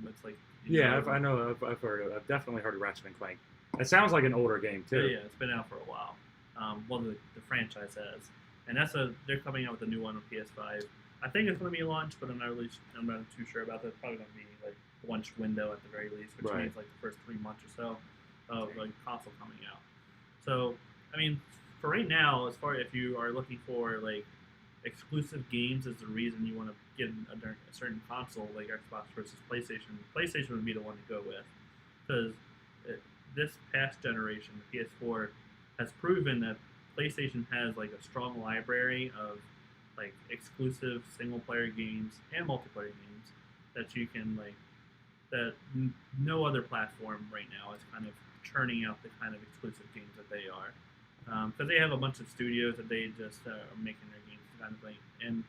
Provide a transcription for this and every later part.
It's like Yeah, I know. I've heard of. I've definitely heard of Ratchet and Clank. It sounds like an older game too. Yeah, it's been out for a while. Well, the franchise has, and they're coming out with a new one on PS5. I think it's going to be launched, but I'm not too sure about that. It's probably going to be like launch window at the very least, which means like the first 3 months or so of like console coming out. So I mean, for right now, as far if you are looking for like exclusive games as the reason you want to get a certain console like Xbox versus PlayStation, PlayStation would be the one to go with because this past generation, the PS4, has proven that PlayStation has like a strong library of like exclusive single player games and multiplayer games that you can like that no other platform right now is kind of churning out the kind of exclusive games that they are because they have a bunch of studios that they just are making their games kind of thing. And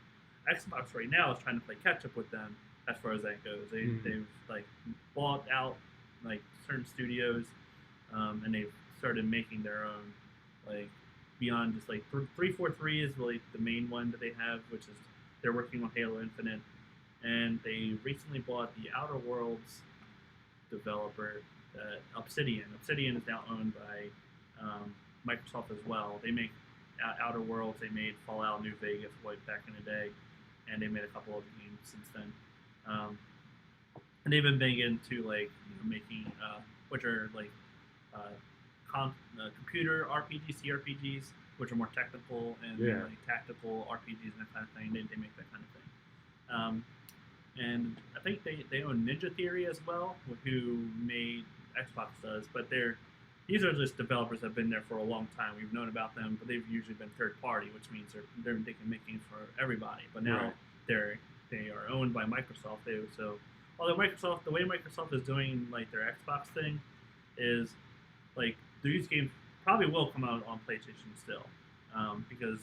Xbox right now is trying to play catch up with them as far as that goes. They've like bought out like certain studios and they've started making their own like beyond just like 343 is really the main one that they have, which is they're working on Halo Infinite, and they recently bought the Outer Worlds developer, Obsidian. Obsidian is now owned by Microsoft as well. They make Outer Worlds. They made Fallout New Vegas way back in the day, and they made a couple of games since then. And they've been big into like making which are like computer RPGs, CRPGs, which are more technical and like tactical RPGs and that kind of thing. They make that kind of thing. And I think they own Ninja Theory as well, who made Xbox does, but these are just developers that have been there for a long time. We've known about them, but they've usually been third party, which means they can make games for everybody. But now they are owned by Microsoft. Although the way Microsoft is doing like their Xbox thing is like these games probably will come out on PlayStation still because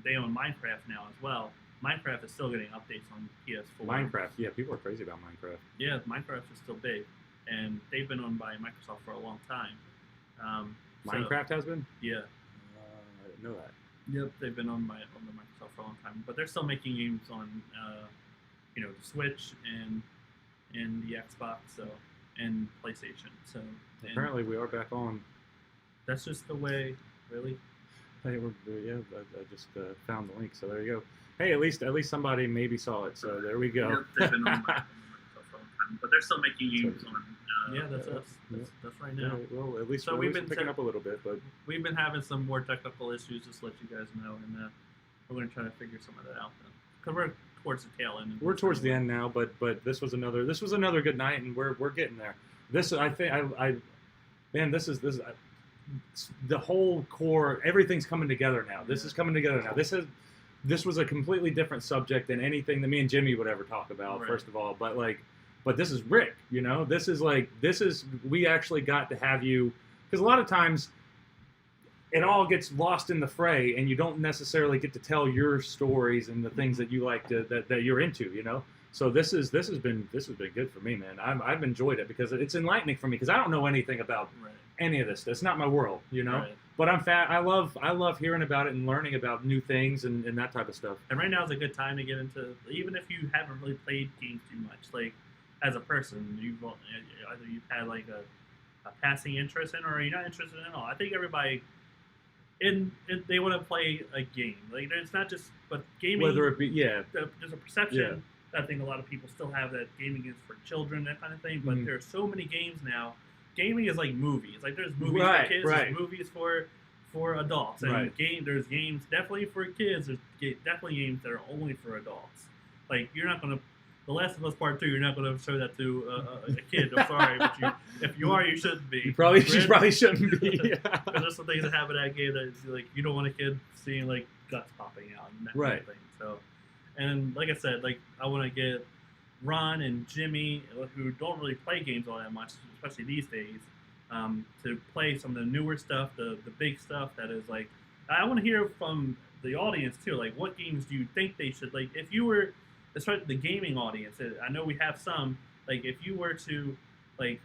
they own Minecraft now as well. Minecraft is still getting updates on PS4. Minecraft, yeah, people are crazy about Minecraft. Yeah, Minecraft is still big, and they've been owned by Microsoft for a long time. Minecraft has been? Yeah. I didn't know that. Yep, they've been owned by Microsoft for a long time, but they're still making games on, the Switch and the Xbox, and PlayStation. So apparently we are back on. That's just the way, really. Hey, I just found the link, so there you go. Hey, at least somebody maybe saw it, so there we go. Yep, they've been owned by Microsoft for a long time, but they're still making games on. That's us. That's right now. Yeah, well, at least so we've been picking up a little bit, but we've been having some more technical issues. Just to let you guys know, and we're going to try to figure some of that out. Because we're towards the tail end. We're towards the end now, but this was another good night, and we're getting there. This I think this is the whole core. Everything's coming together now. This is coming together now. This was a completely different subject than anything that me and Jimmy would ever talk about. Right. First of all, but this is Rick. This is we actually got to have you, because a lot of times it all gets lost in the fray, and you don't necessarily get to tell your stories and the things that you like that you're into. So this has been good for me, man. I've enjoyed it because it's enlightening for me because I don't know anything about any of this. That's not my world, Right. But I love hearing about it and learning about new things and that type of stuff. And right now is a good time to get into, even if you haven't really played games too much, like as a person, either you've had like a passing interest in, or you're not interested in all. I think everybody they want to play a game. Like it's not just, but gaming. Whether it be there's a perception. I think a lot of people still have that gaming is for children, that kind of thing. But there's so many games now. Gaming is like movies. Like there's movies for kids, there's movies for adults, and there's games definitely for kids. There's definitely games that are only for adults. Like you're not gonna, The Last of Us Part 2, you're not gonna show that to a kid. I'm sorry, but if you are, you shouldn't be. You probably shouldn't be. Because there's some things that happen in that game that like you don't want a kid seeing like guts popping out and that kind of thing. So. And like I said, like I want to get Ron and Jimmy, who don't really play games all that much, especially these days, to play some of the newer stuff, the big stuff that is like. I want to hear from the audience too. Like, what games do you think they should like? If you were, especially the gaming audience, I know we have some. Like, if you were to like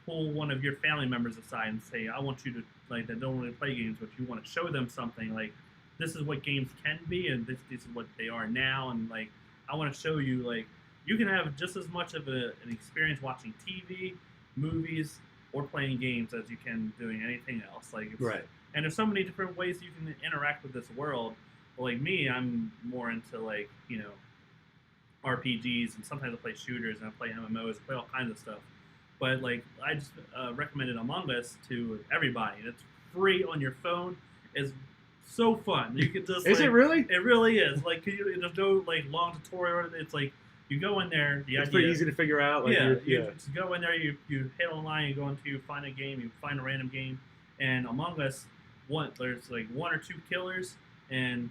pull one of your family members aside and say, I want you to like that don't really play games, but you want to show them something like. This is what games can be, and this is what they are now, and like I want to show you like you can have just as much of an experience watching TV, movies, or playing games as you can doing anything else. Like, Right. and there's so many different ways you can interact with this world. Well, like me, I'm more into like RPGs, and sometimes I play shooters and I play MMOs, I play all kinds of stuff. But like I just recommended Among Us to everybody. It's free on your phone. It's so fun. You can just Is it really? It really is. Like there's no like long tutorial. It's like you go in there. It's pretty easy to figure out. Like, you just go in there. You hit online. You go into you find a game. You find a random game. And Among Us, there's like one or two killers, and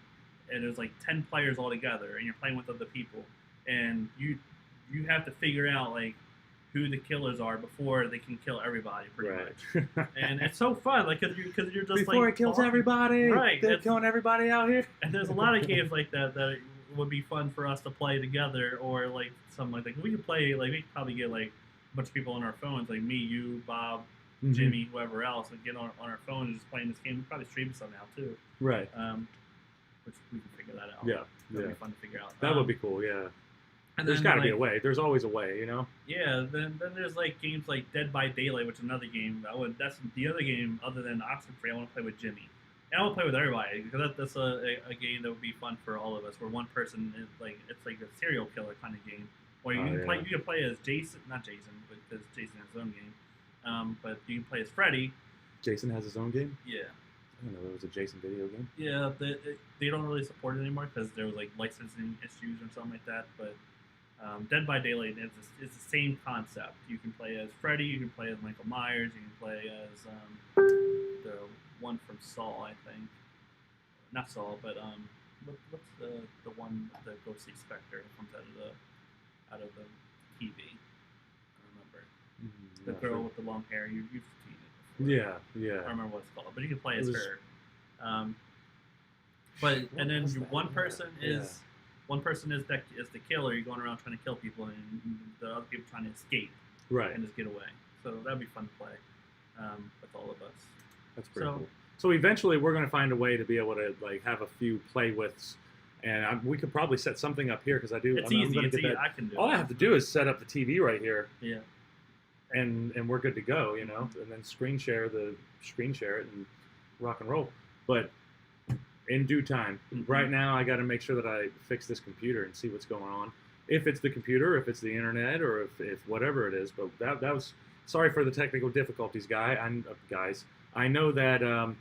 there's like 10 players all together, and you're playing with other people, and you have to figure out like who the killers are before they can kill everybody, pretty much. And it's so fun, like because you're just before like it kills everybody, right? They're killing everybody out here. And there's a lot of games like that would be fun for us to play together, or like something like that. We could play like we could probably get like a bunch of people on our phones, like me, you, Bob, Jimmy, whoever else, and get on our phone and just playing this game. We probably stream it somehow too. Right. Which we can figure that out. Yeah. That'd be fun to figure out. That would be cool. Yeah. And there's got to be a way. There's always a way, you know. Yeah. Then there's like games like Dead by Daylight, which is another game. That's the other game other than Oxenfree. I want to play with Jimmy, and I want to play with everybody because that's a game that would be fun for all of us. Where one person is like it's like a serial killer kind of game. Or you can play as Jason, not Jason, but because Jason has his own game. But you can play as Freddy. Jason has his own game? Yeah. I didn't know there was a Jason video game. Yeah, they don't really support it anymore because there was like licensing issues or something like that. But Dead by Daylight is the same concept. You can play as Freddy, you can play as Michael Myers, you can play as the one from Saw, I think. Not Saw, but what's the one with the ghostly specter that comes out of the TV? I remember. The girl with the long hair. You've seen it before. Yeah. I don't remember what it's called, but you can play as her. And then one person is the killer. You're going around trying to kill people, and the other people trying to escape. Right. And just get away. So that'd be fun to play with all of us. That's pretty cool. So eventually, we're going to find a way to be able to like have a few play withs. And we could probably set something up here because I do. It's easy. I can do it. All I have to do is set up the TV right here. Yeah. And we're good to go, you know. And then screen share it and rock and roll. But in due time. Right now, I got to make sure that I fix this computer and see what's going on. If it's the computer, if it's the internet, or if whatever it is. But that was sorry for the technical difficulties, guys. I know that.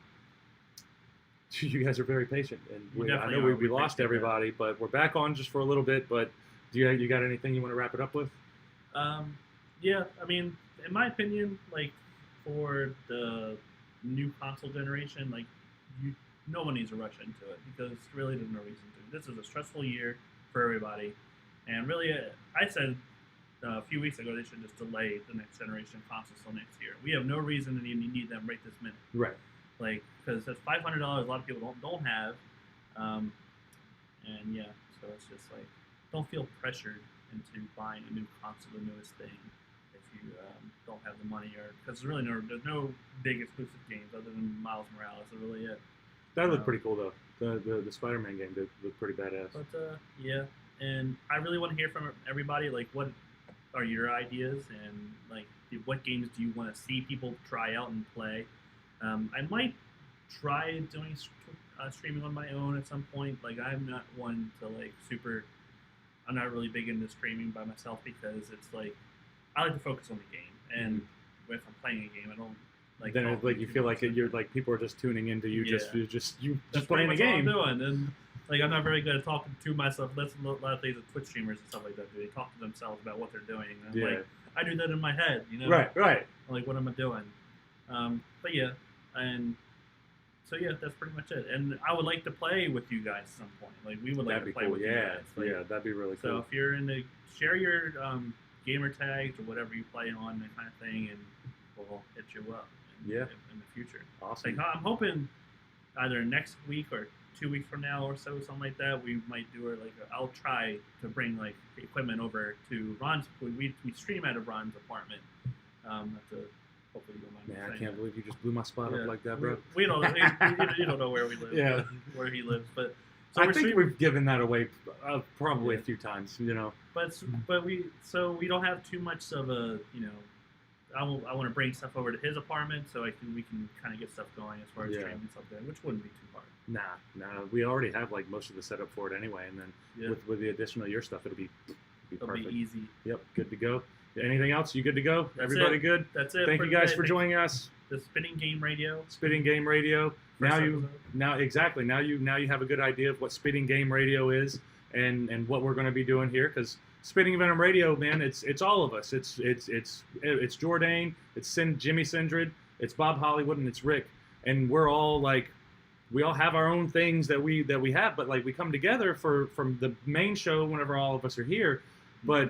You guys are very patient, and I know we lost everybody, but we're back on just for a little bit. But do you got anything you want to wrap it up with? Yeah, I mean, in my opinion, like for the new console generation, like no one needs to rush into it because really there's no reason to. This is a stressful year for everybody, and really, I said a few weeks ago they should just delay the next generation consoles till next year. We have no reason to need them right this minute. Right. Like, because that's $500 a lot of people don't have, and yeah, so it's just like, don't feel pressured into buying a new console, the newest thing, if you don't have the money, or because there's no big exclusive games other than Miles Morales. That's really it. That looked pretty cool though. The Spider-Man game did look pretty badass. But yeah, and I really want to hear from everybody. Like, what are your ideas, and like, what games do you want to see people try out and play? I might try doing streaming on my own at some point. Like, I'm not one to like I'm not really big into streaming by myself because it's like I like to focus on the game, and if I'm playing a game, I don't like. Then it's like you feel like you're like people are just tuning into you, just playing the game. That's what I'm doing, and like I'm not very good at talking to myself. That's a lot of things that Twitch streamers and stuff like that do. They talk to themselves about what they're doing. And like I do that in my head, you know. Right. Like, what am I doing? But yeah. And so yeah, that's pretty much it. And I would like to play with you guys at some point. Like, we would like to play with you guys. Like, yeah, that'd be really cool. So if you're share your gamer tags or whatever you play on, that kind of thing, and we'll hit you up in the future. Awesome. Like, I'm hoping either next week or 2 weeks from now or so, something like that, we might do it. Like, I'll try to bring like equipment over to Ron's. We stream out of Ron's apartment. Hopefully you don't mind. Man, I can't believe you just blew my spot up like that, bro. We don't. You don't know where we live. Yeah. Where he lives, but So I we're think stream- we've given that away probably Yeah. a few times. You know. but we don't have too much of a I want to bring stuff over to his apartment so we can kind of get stuff going as far as Yeah. streaming stuff there, which wouldn't be too hard. Nah. We already have like most of the setup for it anyway, and then Yeah, with the additional your stuff, it'll be it'll perfect. be easy. Yep, good to go. Anything else? You good to go? That's Everybody it. good? That's it. Thank you guys today. for Thanks. joining us. The Spinning Game Radio. Spitting Game Radio. First Now you have a good idea of what Spitting Game Radio is and what we're going to be doing here, because Spitting Venom Radio, man, it's all of us. It's Jourdain, it's Jimmy Sindred, it's Bob Hollywood, and it's Rick, and we're all like, we all have our own things that we have, but like we come together from the main show whenever all of us are here, but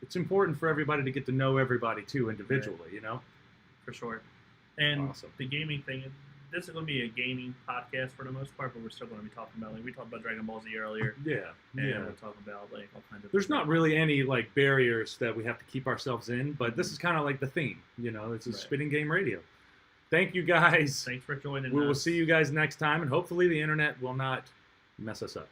it's important for everybody to get to know everybody too individually, you know. For sure. And Awesome. the gaming thing, this is going to be a gaming podcast for the most part, but we're still going to be talking about, like, we talked about Dragon Ball Z earlier, Yeah, and yeah. we're talking about, like, all kinds of There's different- not really any like barriers that we have to keep ourselves in, but this is kind of like the theme, you know. It's a Right. Spitting Game Radio. Thank you guys. Thanks for joining We will us. see you guys next time, and hopefully the internet will not mess us up.